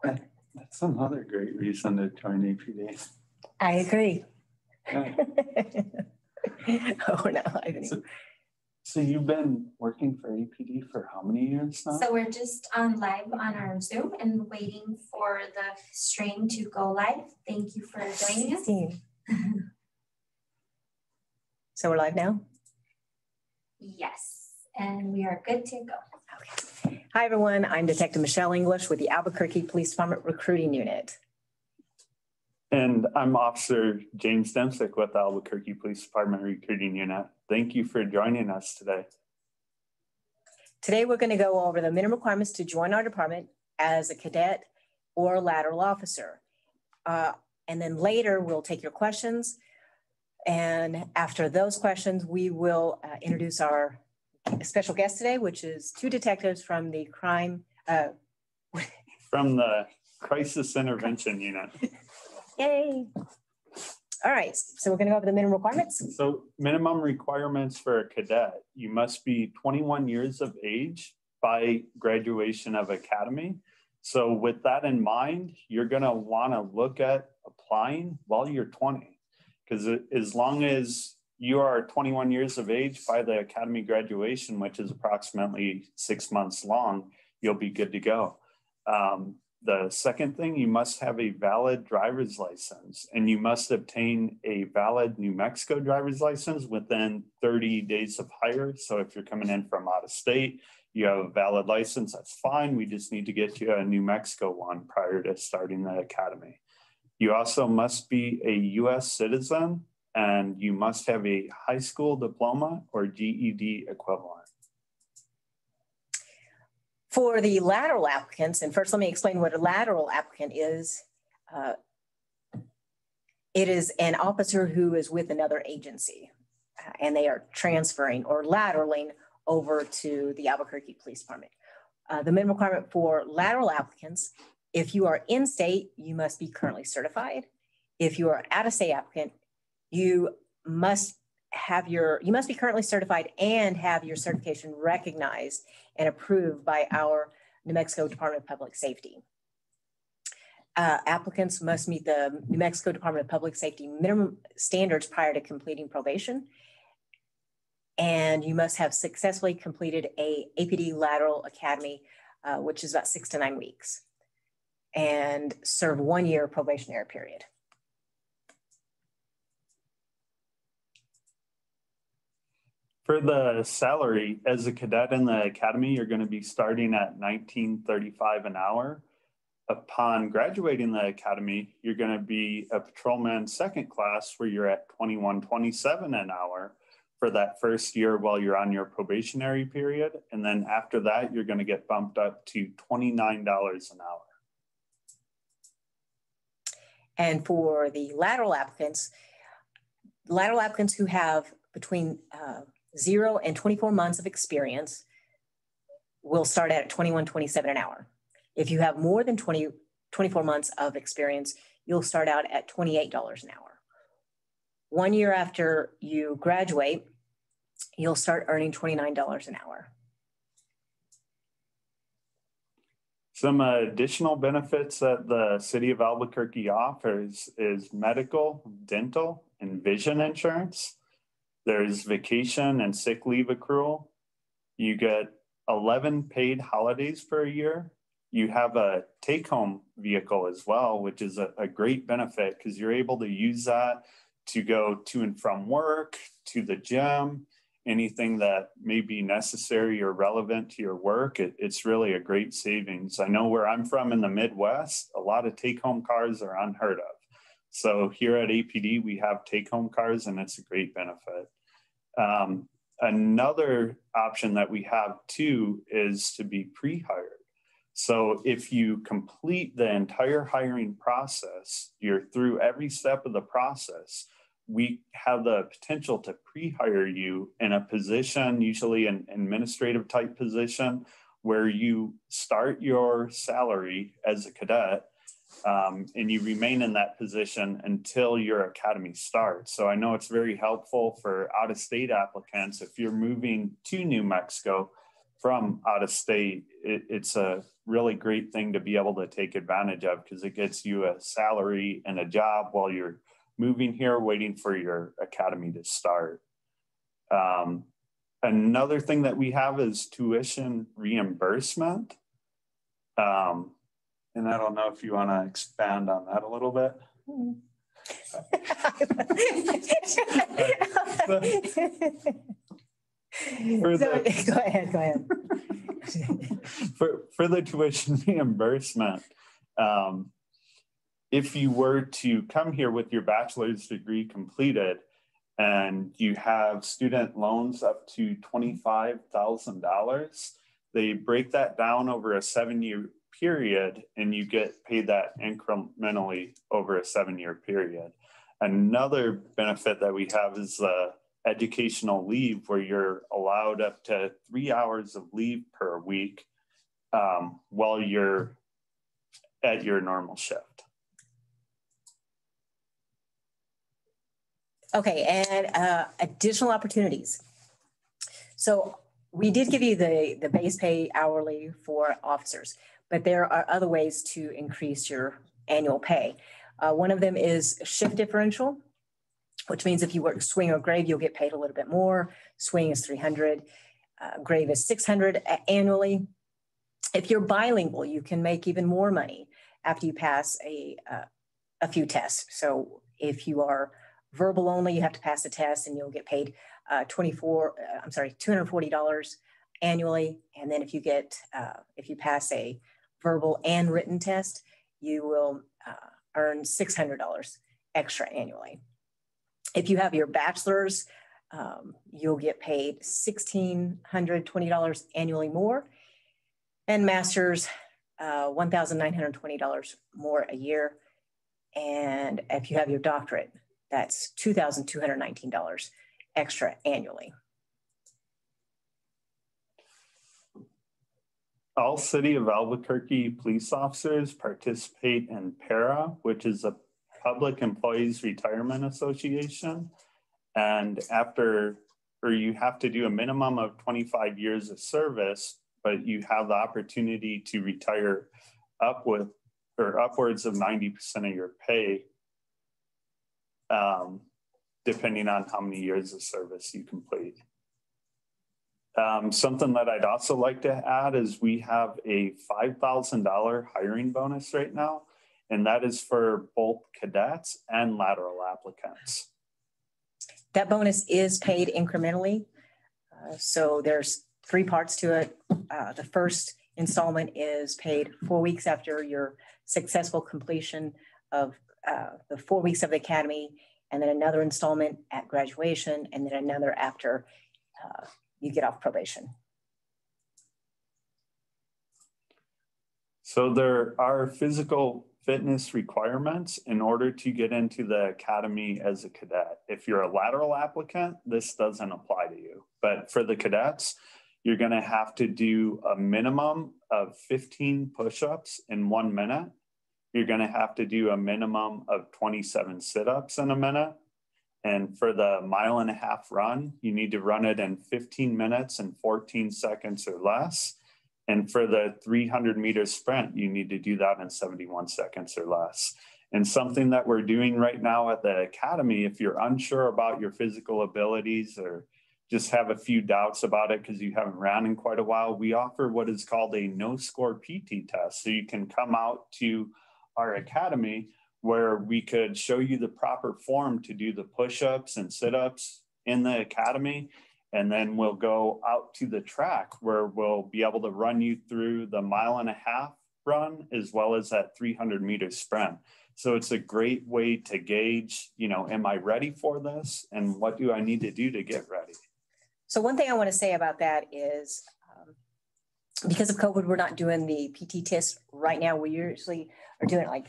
That's another great reason to join APD. I agree. Yeah. Oh, no, I didn't. So you've been working for APD for how many years now? So we're just on live on our Zoom and waiting for the stream to go live. Thank you for joining us. So we're live now? Yes, and we are good to go. Okay. Hi, everyone. I'm Detective Michelle English with the Albuquerque Police Department Recruiting Unit. And I'm Officer James Demsick with the Albuquerque Police Department Recruiting Unit. Thank you for joining us today. Today, we're going to go over the minimum requirements to join our department as a cadet or lateral officer. And then later, we'll take your questions. And after those questions, we will introduce our special guest today, which is two detectives from the from the Crisis Intervention Unit. Yay. All right, so we're going to go over the minimum requirements. So minimum requirements for a cadet, you must be 21 years of age by graduation of academy. So with that in mind, you're going to want to look at applying while you're 20, because as long as you are 21 years of age by the academy graduation, which is approximately 6 months long, you'll be good to go. The second thing, you must have a valid driver's license, and you must obtain a valid New Mexico driver's license within 30 days of hire. So if you're coming in from out of state, you have a valid license, that's fine. We just need to get you a New Mexico one prior to starting the academy. You also must be a U.S. citizen, and you must have a high school diploma or GED equivalent. For the lateral applicants, and first let me explain what a lateral applicant is. It is an officer who is with another agency and they are transferring or lateraling over to the Albuquerque Police Department. The minimum requirement for lateral applicants, if you are in state, you must be currently certified. If you are out of state applicant, you must be currently certified and have your certification recognized and approved by our New Mexico Department of Public Safety. Applicants must meet the New Mexico Department of Public Safety minimum standards prior to completing probation. And you must have successfully completed a APD lateral academy, which is about 6 to 9 weeks, and serve 1 year probationary period. For the salary, as a cadet in the academy, you're going to be starting at $19.35 an hour. Upon graduating the academy, you're going to be a patrolman second class, where you're at $21.27 an hour for that first year while you're on your probationary period. And then after that, you're going to get bumped up to $29 an hour. And for the lateral applicants who have between 0 and 24 months of experience will start at $21.27 an hour. If you have more than 24 months of experience, you'll start out at $28 an hour. 1 year after you graduate, you'll start earning $29 an hour. Some additional benefits that the city of Albuquerque offers is medical, dental, and vision insurance. There's vacation and sick leave accrual. You get 11 paid holidays per year. You have a take-home vehicle as well, which is a great benefit because you're able to use that to go to and from work, to the gym, anything that may be necessary or relevant to your work. It's really a great savings. I know where I'm from in the Midwest, a lot of take-home cars are unheard of. So here at APD, we have take-home cars, and it's a great benefit. Another option that we have too is to be pre-hired. So if you complete the entire hiring process, you're through every step of the process, we have the potential to pre-hire you in a position, usually an administrative type position, where you start your salary as a cadet and you remain in that position until your academy starts. So I know it's very helpful for out-of-state applicants. If you're moving to New Mexico, from out of state, it's a really great thing to be able to take advantage of because it gets you a salary and a job while you're moving here, waiting for your academy to start. Another thing that we have is tuition reimbursement. And I don't know if you want to expand on that a little bit. Go ahead. For the tuition reimbursement, if you were to come here with your bachelor's degree completed and you have student loans up to $25,000, they break that down over a 7-year period and you get paid that incrementally over a 7-year period. Another benefit that we have is educational leave, where you're allowed up to 3 hours of leave per week while you're at your normal shift. Okay, and additional opportunities. So we did give you the base pay hourly for officers, but there are other ways to increase your annual pay. One of them is shift differential, which means if you work swing or grave, you'll get paid a little bit more. Swing is $300, grave is $600 annually. If you're bilingual, you can make even more money after you pass a few tests. So if you are verbal only, you have to pass the test and you'll get paid $240 annually. And then if you pass a verbal and written test, you will earn $600 extra annually. If you have your bachelor's, you'll get paid $1,620 annually more, and master's, $1,920 more a year. And if you have your doctorate, that's $2,219 extra annually. All City of Albuquerque police officers participate in PERA, which is a Public Employees Retirement Association. And you have to do a minimum of 25 years of service, but you have the opportunity to retire upwards of 90% of your pay, depending on how many years of service you complete. Something that I'd also like to add is we have a $5,000 hiring bonus right now, and that is for both cadets and lateral applicants. That bonus is paid incrementally. So there's 3 parts to it. The first installment is paid 4 weeks after your successful completion of the 4 weeks of the academy, and then another installment at graduation, and then another after you get off probation. So there are physical fitness requirements in order to get into the academy as a cadet. If you're a lateral applicant, this doesn't apply to you. But for the cadets, you're going to have to do a minimum of 15 push-ups in 1 minute. You're going to have to do a minimum of 27 sit-ups in a minute. And for the 1.5 mile run, you need to run it in 15 minutes and 14 seconds or less. And for the 300-meter sprint, you need to do that in 71 seconds or less. And something that we're doing right now at the academy, if you're unsure about your physical abilities or just have a few doubts about it because you haven't ran in quite a while, we offer what is called a no-score PT test. So you can come out to our academy where we could show you the proper form to do the push-ups and sit-ups in the academy. And then we'll go out to the track where we'll be able to run you through the 1.5 mile run as well as that 300-meter sprint. So it's a great way to gauge, am I ready for this? And what do I need to do to get ready? So one thing I want to say about that is because of COVID, we're not doing the PT test right now. We usually are doing it like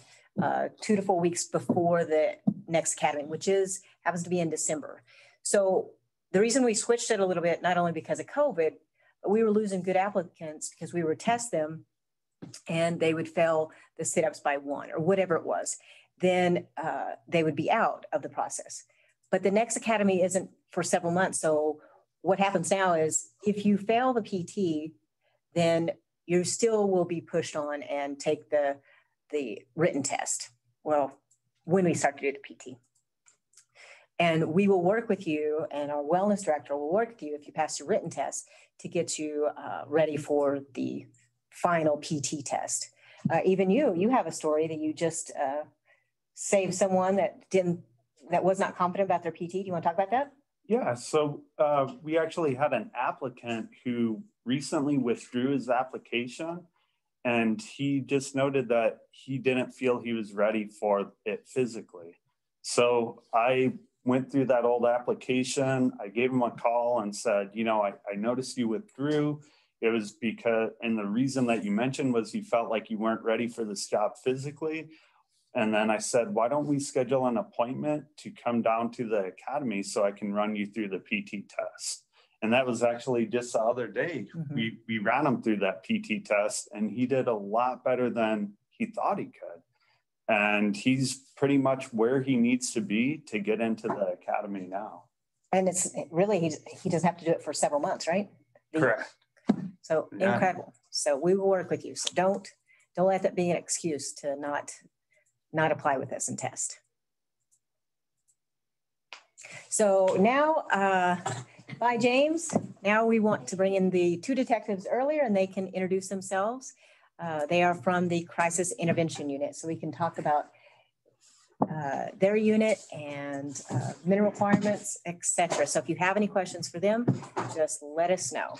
2 to 4 weeks before the next academy, which happens to be in December. So the reason we switched it a little bit, not only because of COVID, but we were losing good applicants because we would test them and they would fail the sit-ups by 1 or whatever it was. Then they would be out of the process. But the next academy isn't for several months. So what happens now is if you fail the PT then you still will be pushed on and take the written test. Well, when we start to do the PT. And we will work with you, and our wellness director will work with you if you pass your written test to get you ready for the final PT test. Even you have a story that you just saved someone that was not confident about their PT. Do you want to talk about that? Yeah, so we actually had an applicant who recently withdrew his application, and he just noted that he didn't feel he was ready for it physically. So I went through that old application. I gave him a call and said, you know, I noticed you withdrew. It was because, and the reason that you mentioned was you felt like you weren't ready for this job physically. And then I said, why don't we schedule an appointment to come down to the academy so I can run you through the PT test? And that was actually just the other day. Mm-hmm. We ran him through that PT test, and he did a lot better than he thought he could. And he's pretty much where he needs to be to get into the academy now. And it's really, he doesn't have to do it for several months, right? Correct. So yeah. Incredible. So we will work with you. So don't let that be an excuse to not apply with us and test. So now, bye, James. Now we want to bring in the two detectives earlier, and they can introduce themselves. They are from the Crisis Intervention Unit, so we can talk about their unit and minimum requirements, etc. So if you have any questions for them, just let us know.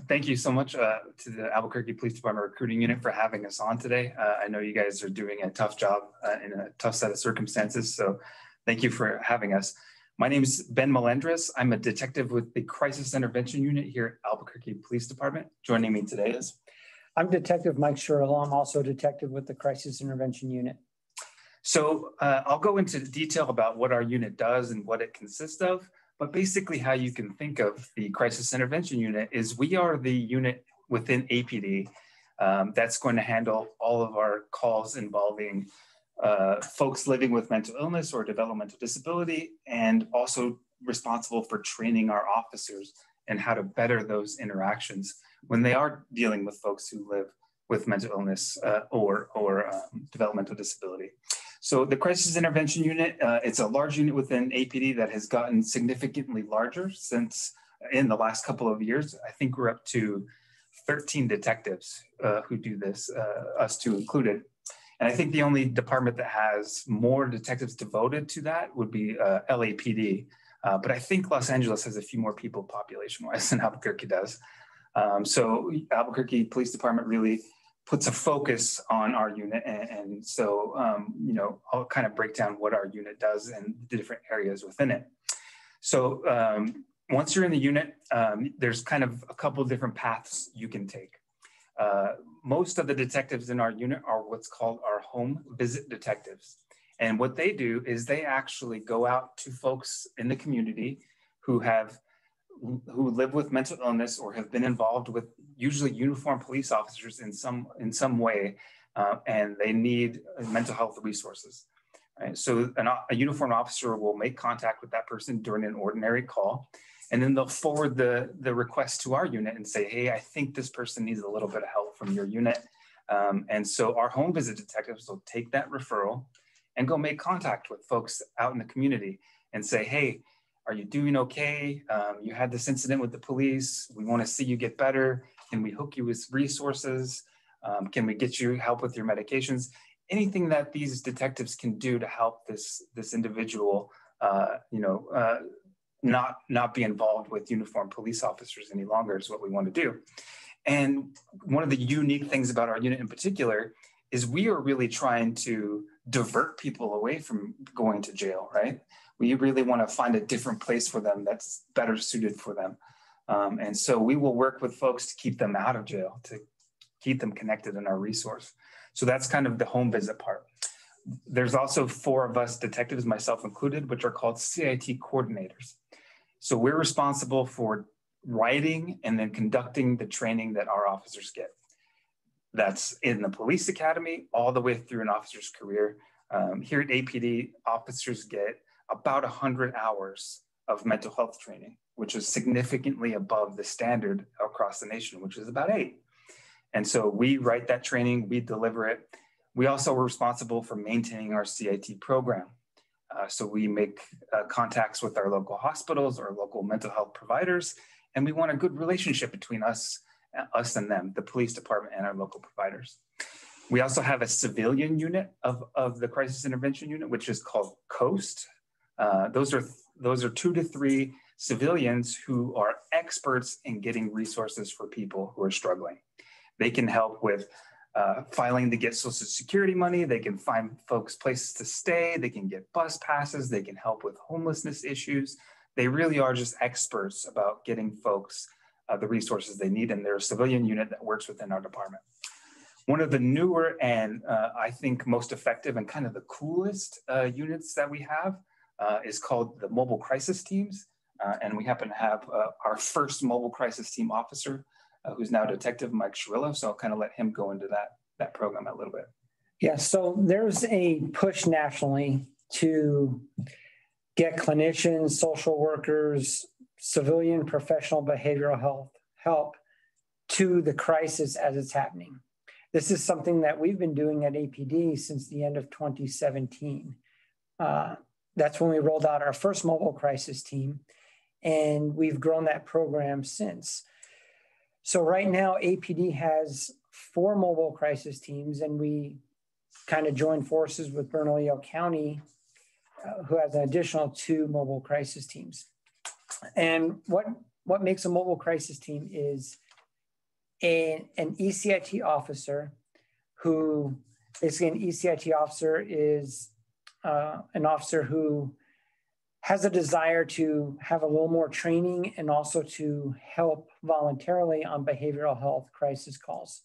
Thank you so much to the Albuquerque Police Department Recruiting Unit for having us on today. I know you guys are doing a tough job in a tough set of circumstances, so thank you for having us. My name is Ben Melendres. I'm a detective with the Crisis Intervention Unit here at Albuquerque Police Department. Joining me today is... I'm Detective Mike Sherrill. I'm also a detective with the Crisis Intervention Unit. So I'll go into detail about what our unit does and what it consists of, but basically how you can think of the Crisis Intervention Unit is we are the unit within APD that's going to handle all of our calls involving folks living with mental illness or developmental disability, and also responsible for training our officers and how to better those interactions when they are dealing with folks who live with mental illness or developmental disability. So the Crisis Intervention Unit, it's a large unit within APD that has gotten significantly larger since in the last couple of years. I think we're up to 13 detectives who do this, us two included. And I think the only department that has more detectives devoted to that would be LAPD. But I think Los Angeles has a few more people population-wise than Albuquerque does. So Albuquerque Police Department really puts a focus on our unit. And so, you know, I'll kind of break down what our unit does and the different areas within it. So once you're in the unit, there's kind of a couple of different paths you can take. Most of the detectives in our unit are what's called our home visit detectives. And what they do is they actually go out to folks in the community who live with mental illness or have been involved with usually uniformed police officers in some way, and they need mental health resources. Right? So a uniformed officer will make contact with that person during an ordinary call, and then they'll forward the request to our unit and say, hey, I think this person needs a little bit of help from your unit. And so our home visit detectives will take that referral and go make contact with folks out in the community and say, hey, are you doing okay? You had this incident with the police. We want to see you get better. Can we hook you with resources? Can we get you help with your medications? Anything that these detectives can do to help this individual, not be involved with uniformed police officers any longer is what we want to do. And one of the unique things about our unit in particular is we are really trying to divert people away from going to jail, right? We really want to find a different place for them that's better suited for them. And so we will work with folks to keep them out of jail, to keep them connected in our resource. So that's kind of the home visit part. There's also 4 of us detectives, myself included, which are called CIT coordinators. So we're responsible for writing and then conducting the training that our officers get. That's in the police academy all the way through an officer's career. Here at APD, officers get about 100 hours of mental health training, which is significantly above the standard across the nation, which is about 8. And so we write that training, we deliver it. We also are responsible for maintaining our CIT program. So we make contacts with our local hospitals or local mental health providers, and we want a good relationship between us and them, the police department and our local providers. We also have a civilian unit of the crisis intervention unit, which is called COAST. Those are 2 to 3 civilians who are experts in getting resources for people who are struggling. They can help with filing to get Social Security money. They can find folks places to stay. They can get bus passes. They can help with homelessness issues. They really are just experts about getting folks the resources they need, and they're a civilian unit that works within our department. One of the newer and I think most effective and kind of the coolest units that we have is called the Mobile Crisis Teams. And we happen to have our first Mobile Crisis Team officer, who's now Detective Mike Shirillo. So I'll kind of let him go into that program a little bit. Yeah, so there's a push nationally to get clinicians, social workers, civilian professional behavioral health help to the crisis as it's happening. This is something that we've been doing at APD since the end of 2017. That's when we rolled out our first mobile crisis team, and we've grown that program since. So right now, APD has 4 mobile crisis teams, and we kind of joined forces with Bernalillo County, who has an additional 2 mobile crisis teams. And what makes a mobile crisis team is an ECIT officer who, basically an ECIT officer is an officer who has a desire to have a little more training and also to help voluntarily on behavioral health crisis calls.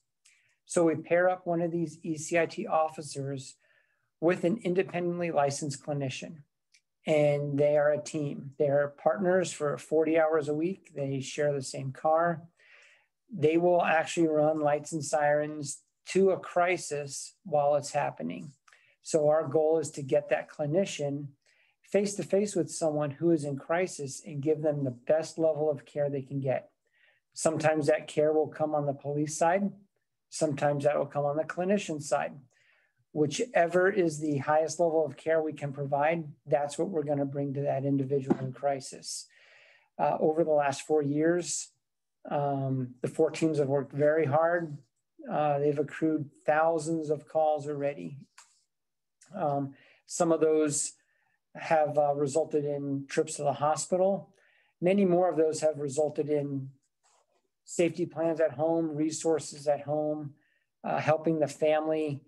So we pair up one of these ECIT officers with an independently licensed clinician, and they are a team. They're partners for 40 hours a week. They share the same car. They will actually run lights and sirens to a crisis while it's happening. So our goal is to get that clinician face to face with someone who is in crisis and give them the best level of care they can get. Sometimes that care will come on the police side. Sometimes that will come on the clinician side. Whichever is the highest level of care we can provide, that's what we're going to bring to that individual in crisis. Over the last 4 years, the 4 teams have worked very hard. They've accrued thousands of calls already. Some of those have resulted in trips to the hospital. Many more of those have resulted in safety plans at home, resources at home, helping the family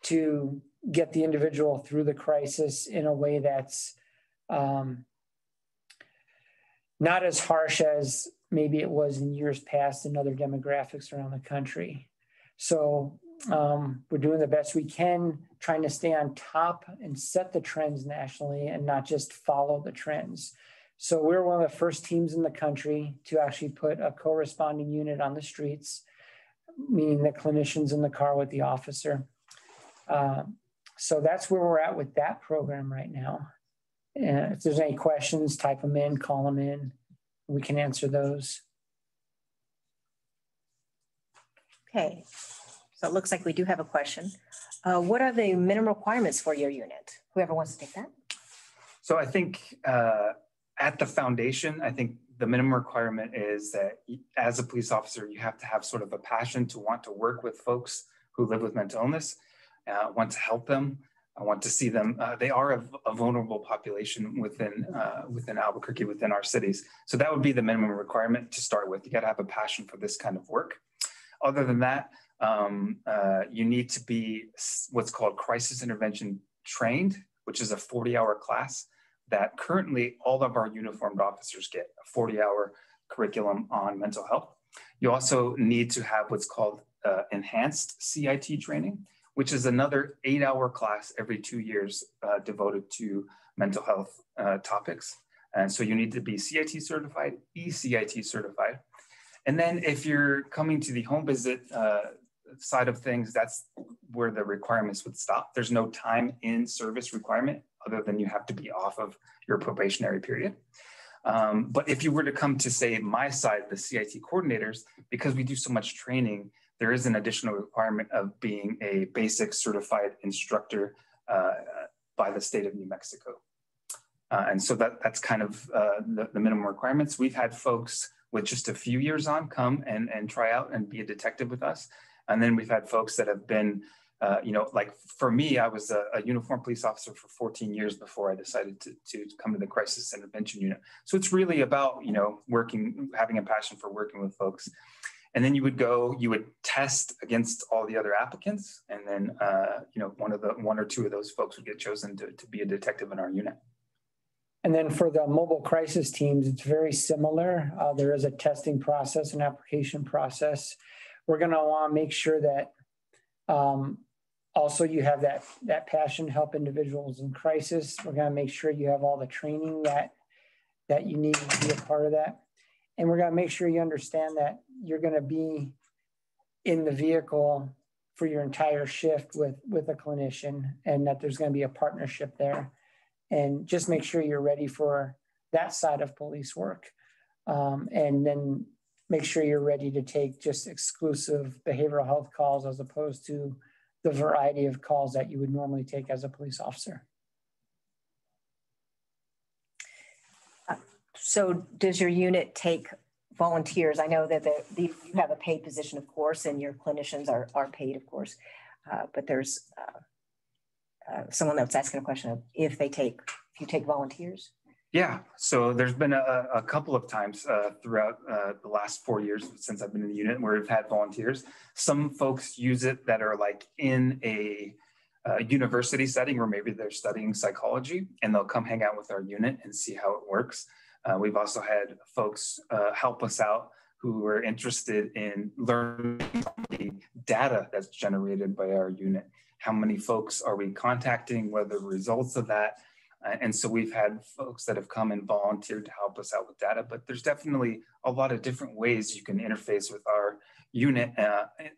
to get the individual through the crisis in a way that's not as harsh as maybe it was in years past in other demographics around the country. So we're doing the best we can, trying to stay on top and set the trends nationally and not just follow the trends. So we're one of the first teams in the country to actually put a corresponding unit on the streets, meaning the clinicians in the car with the officer. So that's where we're at with that program right now. If there's any questions, type them in, call them in. We can answer those. Okay, so it looks like we do have a question. What are the minimum requirements for your unit? Whoever wants to take that. So I think at the foundation, I think the minimum requirement is that as a police officer, you have to have sort of a passion to want to work with folks who live with mental illness, want to help them. I want to see them. They are a vulnerable population within Albuquerque, within our cities. So that would be the minimum requirement to start with. You got to have a passion for this kind of work. Other than that, you need to be what's called crisis intervention trained, which is a 40-hour class that currently all of our uniformed officers get, a 40-hour curriculum on mental health. You also need to have what's called enhanced CIT training, which is another 8-hour class every 2 years devoted to mental health topics. And so you need to be CIT certified, ECIT certified. And then if you're coming to the home visit side of things, that's where the requirements would stop. There's no time in service requirement other than you have to be off of your probationary period. But if you were to come to, say, my side, the CIT coordinators, because we do so much training, there is an additional requirement of being a basic certified instructor by the state of New Mexico. And so that's kind of the minimum requirements. We've had folks with just a few years on come and try out and be a detective with us. And then we've had folks that have been, like for me, I was a uniformed police officer for 14 years before I decided to come to the crisis intervention unit. So it's really about, having a passion for working with folks. And then you would test against all the other applicants. And then, one or two of those folks would get chosen to be a detective in our unit. And then for the mobile crisis teams, it's very similar. There is a testing process, an application process. We're going to want to make sure that also you have that passion to help individuals in crisis. We're going to make sure you have all the training that you need to be a part of that. And we're going to make sure you understand that you're going to be in the vehicle for your entire shift with a clinician, and that there's going to be a partnership there. And just make sure you're ready for that side of police work. And then make sure you're ready to take just exclusive behavioral health calls as opposed to the variety of calls that you would normally take as a police officer. So does your unit take volunteers? I know that you have a paid position, of course, and your clinicians are paid, of course, but there's someone that's asking a question of if you take volunteers. Yeah, so there's been a couple of times throughout the last 4 years since I've been in the unit where we've had volunteers. Some folks use it that are like in a university setting where maybe they're studying psychology, and they'll come hang out with our unit and see how it works. We've also had folks help us out who are interested in learning the data that's generated by our unit. How many folks are we contacting? What are the results of that? And so we've had folks that have come and volunteered to help us out with data, but there's definitely a lot of different ways you can interface with our unit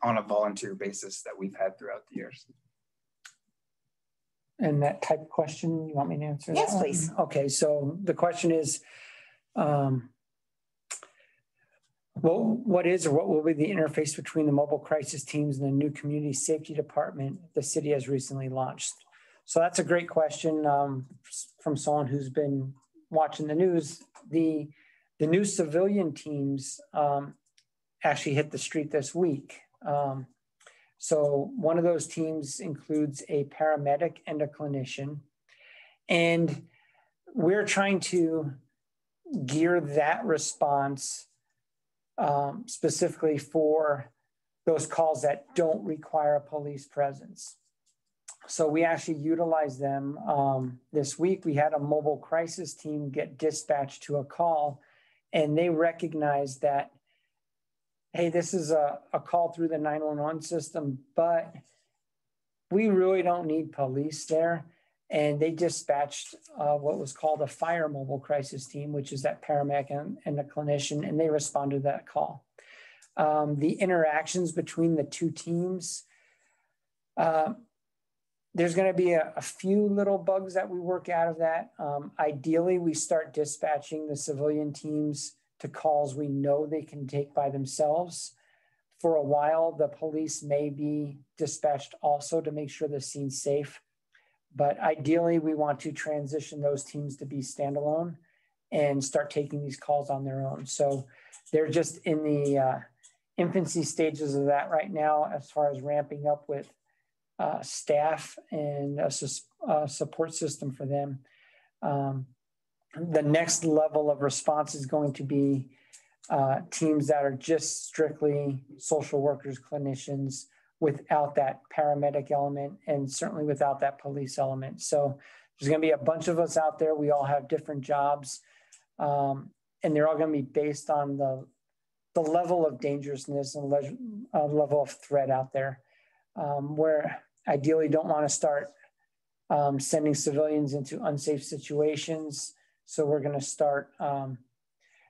on a volunteer basis that we've had throughout the years. And that type of question, you want me to answer? Yes, that please. Okay, so the question is, what is or what will be the interface between the mobile crisis teams and the new community safety department the city has recently launched? So that's a great question from someone who's been watching the news. The new civilian teams actually hit the street this week. So one of those teams includes a paramedic and a clinician. And we're trying to gear that response specifically for those calls that don't require a police presence. So we actually utilize them. This week, we had a mobile crisis team get dispatched to a call, and they recognized that, hey, this is a call through the 911 system, but we really don't need police there. And they dispatched what was called a fire mobile crisis team, which is that paramedic and a clinician, and they responded to that call. The interactions between the two teams, there's going to be a few little bugs that we work out of that. Ideally, we start dispatching the civilian teams to calls we know they can take by themselves. For a while, the police may be dispatched also to make sure the scene's safe. But ideally, we want to transition those teams to be standalone and start taking these calls on their own. So they're just in the infancy stages of that right now as far as ramping up with staff and a support system for them. The next level of response is going to be teams that are just strictly social workers, clinicians, without that paramedic element and certainly without that police element. So there's going to be a bunch of us out there. We all have different jobs, and they're all going to be based on the level of dangerousness and level of threat out there, where ideally don't want to start sending civilians into unsafe situations. So we're going to start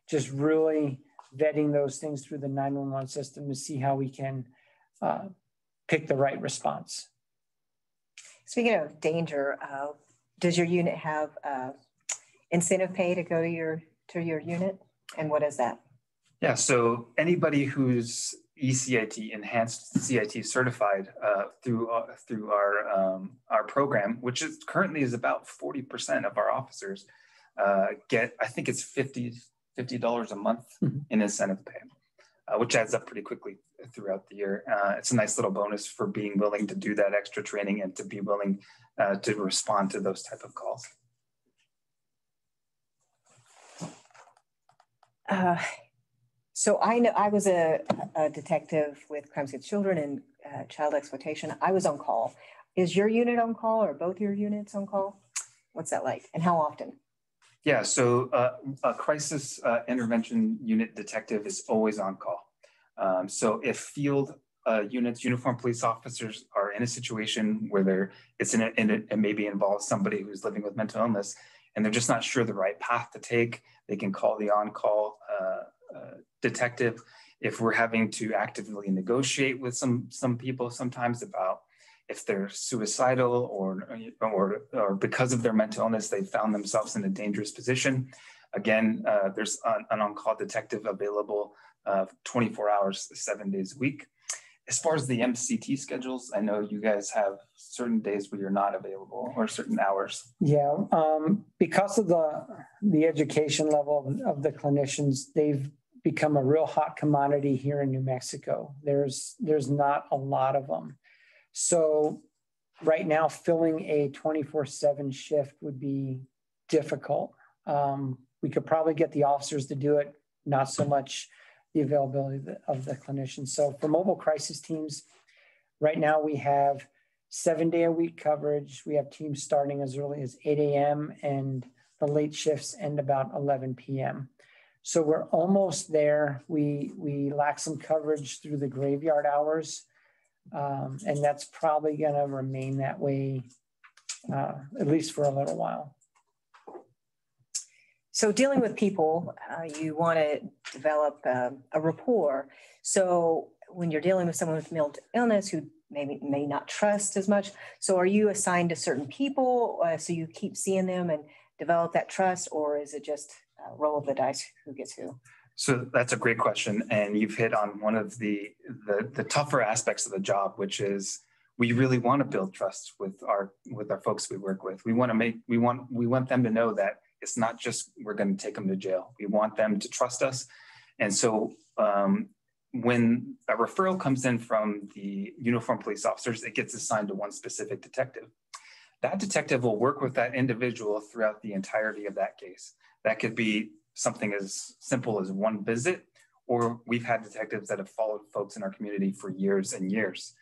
just really vetting those things through the 911 system to see how we can pick the right response. Speaking of danger, does your unit have incentive pay to go to your to your unit? And what is that? Yeah, so anybody who's ECIT, enhanced CIT certified through our program, which is currently is about 40% of our officers get, I think it's $50 a month in incentive pay, which adds up pretty quickly throughout the year. It's a nice little bonus for being willing to do that extra training and to be willing to respond to those type of calls. So I know I was a detective with crimes against children and child exploitation. I was on call. Is your unit on call or both your units on call? What's that like and how often? Yeah, so a crisis intervention unit detective is always on call. So if field units, uniformed police officers are in a situation where it maybe involves somebody who's living with mental illness and they're just not sure the right path to take, they can call the on-call detective. If we're having to actively negotiate with some people sometimes about if they're suicidal or because of their mental illness, they found themselves in a dangerous position. Again, there's an on-call detective available 24 hours, 7 days a week. As far as the MCT schedules, I know you guys have certain days where you're not available or certain hours. Yeah, because of the education level of the clinicians, they've become a real hot commodity here in New Mexico. There's not a lot of them. So right now, filling a 24/7 shift would be difficult. We could probably get the officers to do it, not so much the availability of the clinicians. So for mobile crisis teams, right now we have 7-day-a-week coverage. We have teams starting as early as 8 a.m. and the late shifts end about 11 p.m. So we're almost there. We lack some coverage through the graveyard hours. And that's probably going to remain that way, at least for a little while. So dealing with people, you want to develop a rapport. So when you're dealing with someone with mental illness who may not trust as much, so are you assigned to certain people so you keep seeing them and develop that trust, or is it just roll of the dice who gets who? So that's a great question, and you've hit on one of the tougher aspects of the job, which is we really want to build trust with our folks we work with. We want them to know that it's not just we're going to take them to jail. We want them to trust us, and so when a referral comes in from the uniformed police officers, it gets assigned to one specific detective. That detective will work with that individual throughout the entirety of that case. That could be something as simple as one visit, or we've had detectives that have followed folks in our community for years and years.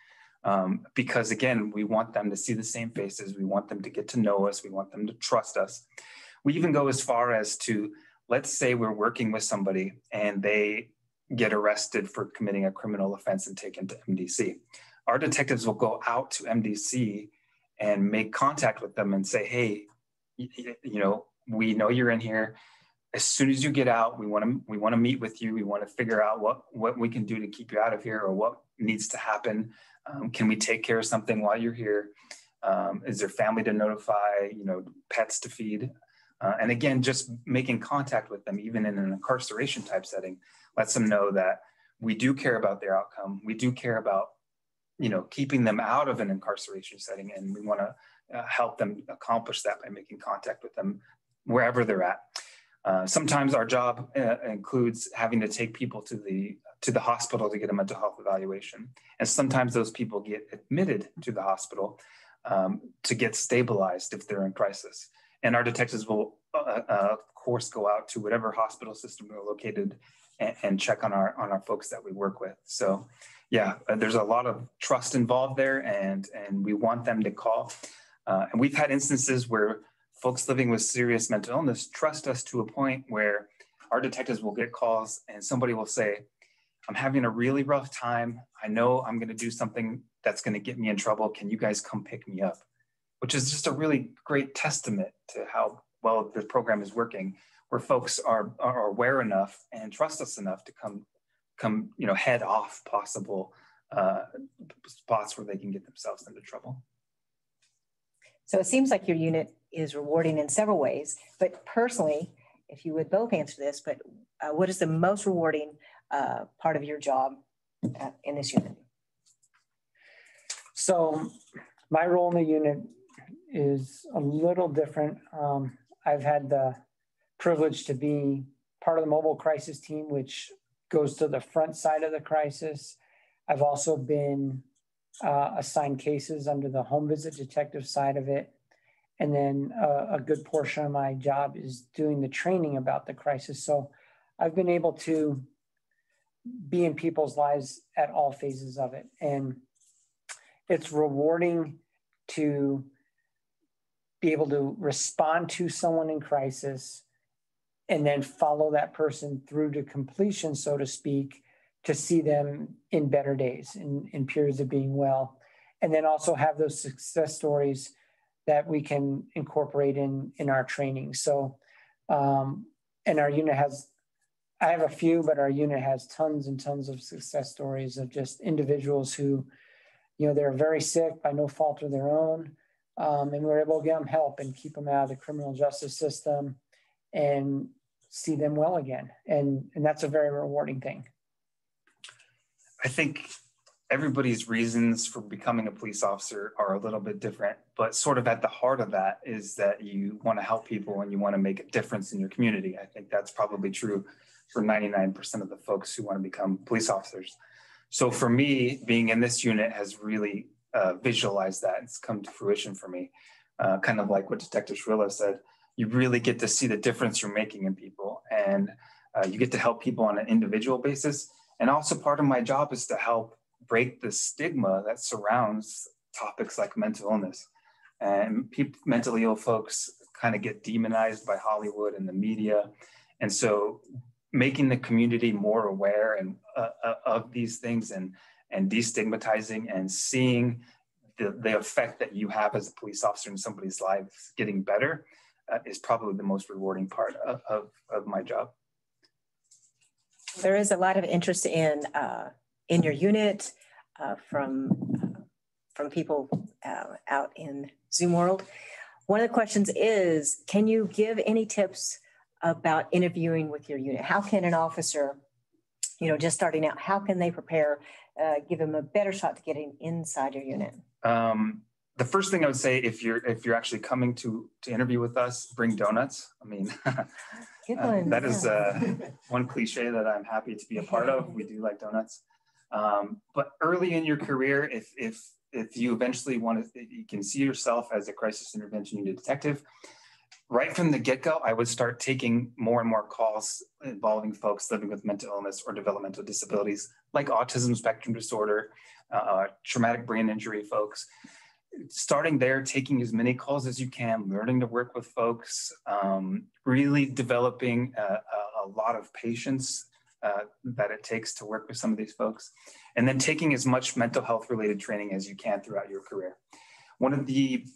Because again, we want them to see the same faces. We want them to get to know us. We want them to trust us. We even go as far as to, let's say we're working with somebody and they get arrested for committing a criminal offense and taken to MDC. Our detectives will go out to MDC and make contact with them and say, hey, we know you're in here. As soon as you get out, we want to meet with you. We want to figure out what we can do to keep you out of here or what needs to happen. Can we take care of something while you're here? Is there family to notify, pets to feed? And again, just making contact with them, even in an incarceration type setting, lets them know that we do care about their outcome. We do care about, keeping them out of an incarceration setting. And we want to help them accomplish that by making contact with them wherever they're at. Sometimes our job includes having to take people to the hospital to get a mental health evaluation. And sometimes those people get admitted to the hospital to get stabilized if they're in crisis. And our detectives will, of course, go out to whatever hospital system we're located and check on our folks that we work with. So yeah, there's a lot of trust involved there, and we want them to call. And we've had instances where folks living with serious mental illness trust us to a point where our detectives will get calls and somebody will say, I'm having a really rough time. I know I'm going to do something that's going to get me in trouble. Can you guys come pick me up? Which is just a really great testament to how well the program is working, where folks are aware enough and trust us enough to come head off possible spots where they can get themselves into trouble. So it seems like your unit is rewarding in several ways, but personally, if you would both answer this, but what is the most rewarding part of your job in this unit? So my role in the unit is a little different. I've had the privilege to be part of the mobile crisis team, which goes to the front side of the crisis. I've also been assigned cases under the home visit detective side of it. And then a good portion of my job is doing the training about the crisis. So I've been able to be in people's lives at all phases of it. And it's rewarding to be able to respond to someone in crisis and then follow that person through to completion, so to speak, to see them in better days, in periods of being well. And then also have those success stories that we can incorporate in our training. So, and our unit has, I have a few, but our unit has tons and tons of success stories of just individuals who, they're very sick by no fault of their own. And we're able to get them help and keep them out of the criminal justice system and see them well again. And that's a very rewarding thing. I think everybody's reasons for becoming a police officer are a little bit different, but sort of at the heart of that is that you want to help people and you want to make a difference in your community. I think that's probably true for 99% of the folks who want to become police officers. So for me, being in this unit has really visualized that. It's come to fruition for me. Kind of like what Detective Shrillo said, you really get to see the difference you're making in people, and you get to help people on an individual basis. And also part of my job is to help break the stigma that surrounds topics like mental illness. And mentally ill folks kind of get demonized by Hollywood and the media. And so making the community more aware and of these things and destigmatizing and seeing the effect that you have as a police officer in somebody's life getting better is probably the most rewarding part of my job. There is a lot of interest in your unit from people out in Zoom world. One of the questions is, can you give any tips about interviewing with your unit? How can an officer, just starting out, how can they prepare, give them a better shot to getting inside your unit? The first thing I would say, if you're actually coming to interview with us, bring donuts. I mean, that is one cliche that I'm happy to be a part of. We do like donuts. But early in your career, if you eventually you can see yourself as a crisis intervention unit detective, right from the get-go, I would start taking more and more calls involving folks living with mental illness or developmental disabilities, like autism spectrum disorder, traumatic brain injury folks. Starting there, taking as many calls as you can, learning to work with folks, really developing a lot of patience that it takes to work with some of these folks, and then taking as much mental health related training as you can throughout your career. One of the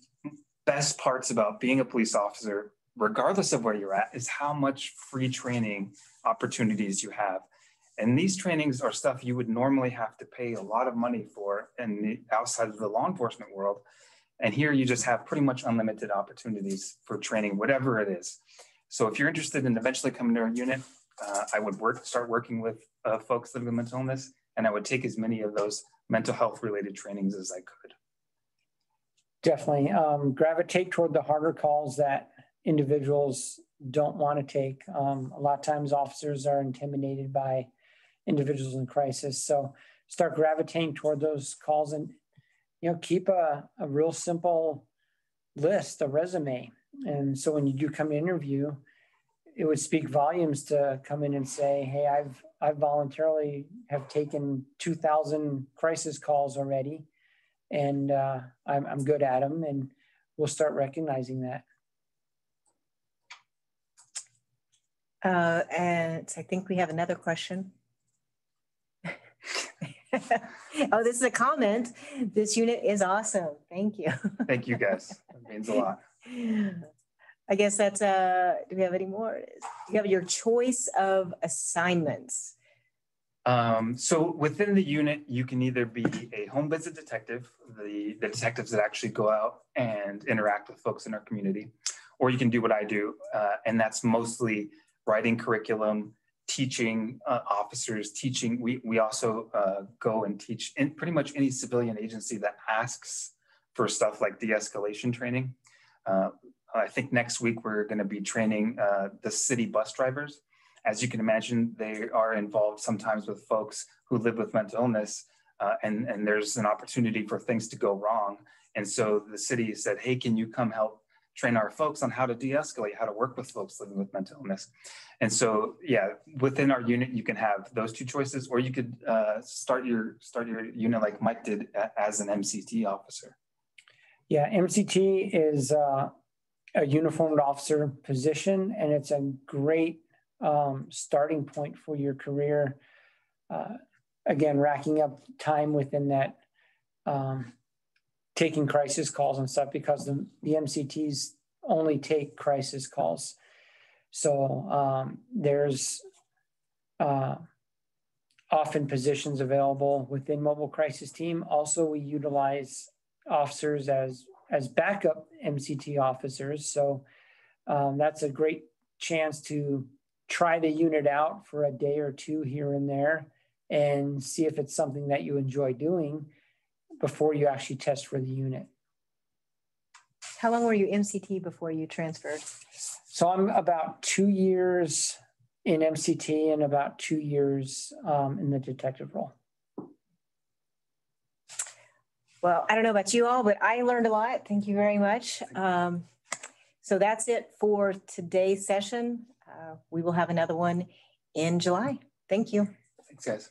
best parts about being a police officer, regardless of where you're at, is how much free training opportunities you have. And these trainings are stuff you would normally have to pay a lot of money for outside of the law enforcement world. And here you just have pretty much unlimited opportunities for training, whatever it is. So if you're interested in eventually coming to our unit, I would start working with folks living with mental illness, and I would take as many of those mental health related trainings as I could. Definitely gravitate toward the harder calls that individuals don't want to take. A lot of times officers are intimidated by individuals in crisis. So start gravitating toward those calls and, keep a real simple list, a resume. And so when you do come to interview, it would speak volumes to come in and say, hey, I've voluntarily have taken 2,000 crisis calls already, and I'm good at them, and we'll start recognizing that. And I think we have another question. Oh, this is a comment. This unit is awesome. Thank you. Thank you, guys. That means a lot. I guess that's, do we have any more? You have your choice of assignments. So within the unit, you can either be a home visit detective, the detectives that actually go out and interact with folks in our community, or you can do what I do, and that's mostly writing curriculum, teaching officers, teaching. We also go and teach in pretty much any civilian agency that asks for stuff like de-escalation training. I think next week we're going to be training the city bus drivers. As you can imagine, they are involved sometimes with folks who live with mental illness, and there's an opportunity for things to go wrong. And so the city said, hey, can you come help train our folks on how to de-escalate, how to work with folks living with mental illness? And so, yeah, within our unit, you can have those two choices, or you could start your unit like Mike did as an MCT officer. Yeah, MCT is a uniformed officer position, and it's a great starting point for your career. Again, racking up time within that, taking crisis calls and stuff, because the MCTs only take crisis calls. So there's often positions available within mobile crisis team. Also, we utilize officers as backup MCT officers. So that's a great chance to try the unit out for a day or two here and there and see if it's something that you enjoy doing before you actually test for the unit. How long were you MCT before you transferred? So I'm about 2 years in MCT and about 2 years in the detective role. Well, I don't know about you all, but I learned a lot. Thank you very much. So that's it for today's session. We will have another one in July. Thank you. Thanks, guys.